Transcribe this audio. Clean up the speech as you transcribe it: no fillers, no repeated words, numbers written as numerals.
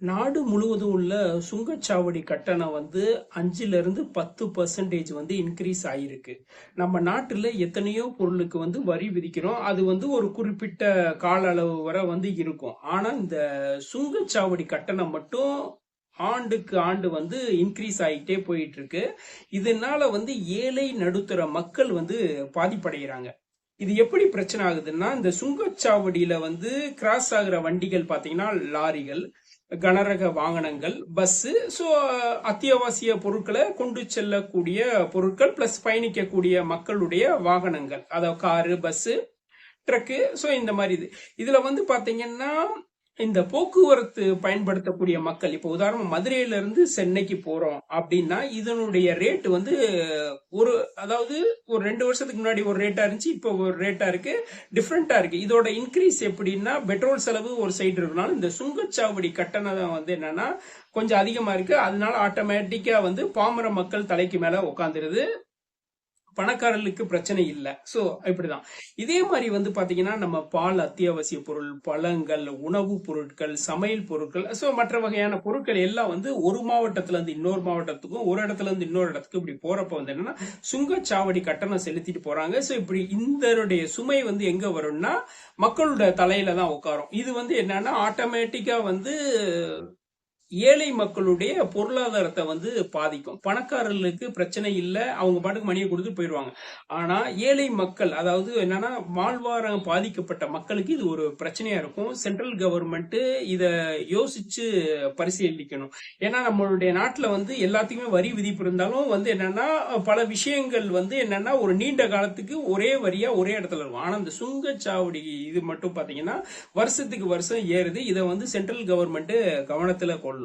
நாடு முழுவதும் உள்ள சுங்கச்சாவடி கட்டணம் 5ல இருந்து 10% இன்க்ரீஸ் ஆயிருக்கு. நம்ம நாட்டுல எத்தனையோ பொருளுக்கு வரி விதிக்கிறோம். அது ஒரு குறிப்பிட்ட கால அளவு வரை இருக்கும். ஆனா இந்த சுங்கச்சாவடி கட்டணம் மட்டும் ஆண்டுக்கு ஆண்டு இன்க்ரீஸ் ஆகிட்டே போயிட்டு இருக்கு. இதனால ஏழை நடுத்தர மக்கள் பாதிப்படைகிறாங்க. இது எப்படி பிரச்சனை ஆகுதுன்னா, இந்த சுங்கச்சாவடியில கிராஸ் ஆகுற வண்டிகள் பாத்தீங்கன்னா லாரிகள், கனரக வாகனங்கள், பஸ், ஸோ அத்தியாவசிய பொருட்களை கொண்டு செல்லக்கூடிய பொருட்கள் பிளஸ் பயணிக்கக்கூடிய மக்களுடைய வாகனங்கள், அதாவது காரு, பஸ், ட்ரக்கு, ஸோ இந்த மாதிரி இதுல பாத்தீங்கன்னா இந்த போக்குவரத்து பயன்படுத்தக்கூடிய மக்கள், இப்போ உதாரணம் மதுரையில இருந்து சென்னைக்கு போறோம் அப்படின்னா இதனுடைய ரேட் ஒரு அதாவது ஒரு 2 வருஷத்துக்கு முன்னாடி ஒரு ரேட்டா இருந்துச்சு, இப்போ ஒரு ரேட்டா இருக்கு, டிஃப்ரெண்டா இருக்கு. இதோட இன்க்ரீஸ் எப்படின்னா, பெட்ரோல் செலவு ஒரு சைடு இருக்கனால இந்த சுங்கச்சாவடி கட்டணம் என்னன்னா கொஞ்சம் அதிகமா இருக்கு. அதனால ஆட்டோமேட்டிக்கா பாமர மக்கள் தலைக்கு மேல உட்காந்துருது, பணக்காரர்களுக்கு பிரச்சனை இல்லை. சோ இப்படிதான். இதே மாதிரி பாத்தீங்கன்னா நம்ம பால், அத்தியாவசிய பொருள், பழங்கள், உணவு பொருட்கள், சமையல் பொருட்கள், சோ மற்ற வகையான பொருட்கள் எல்லாம் ஒரு மாவட்டத்துல இருந்து இன்னொரு மாவட்டத்துக்கும், ஒரு இடத்துல இருந்து இன்னொரு இடத்துக்கு இப்படி போறப்ப என்னன்னா சுங்கச்சாவடி கட்டணம் செலுத்திட்டு போறாங்க. சோ இப்படி இந்த சுமை எங்க வரும்னா மக்களோட தலையில தான் உட்காரும். இது என்னன்னா ஆட்டோமேட்டிக்கா ஏழை மக்களுடைய பொருளாதாரத்தை பாதிக்கும். பணக்காரர்களுக்கு பிரச்சனை இல்லை, அவங்க பாட்டுக்கு மணியை கொடுத்து போயிடுவாங்க. ஆனா ஏழை மக்கள், அதாவது என்னன்னா வாழ்வாரம் பாதிக்கப்பட்ட மக்களுக்கு இது ஒரு பிரச்சனையா இருக்கும். சென்ட்ரல் கவர்மெண்ட் இத யோசிச்சு பரிசீலிக்கணும். ஏன்னா நம்மளுடைய நாட்டுல எல்லாத்துக்குமே வரி விதிப்பு இருந்தாலும் என்னன்னா பல விஷயங்கள் என்னன்னா ஒரு நீண்ட காலத்துக்கு ஒரே வரியா ஒரே இடத்துல இருக்கும். ஆனா இந்த சுங்கச்சாவடி இது மட்டும் பாத்தீங்கன்னா வருஷத்துக்கு வருஷம் ஏறுது. இதை சென்ட்ரல் கவர்மெண்ட் கவனத்துல கொள்ளணும்.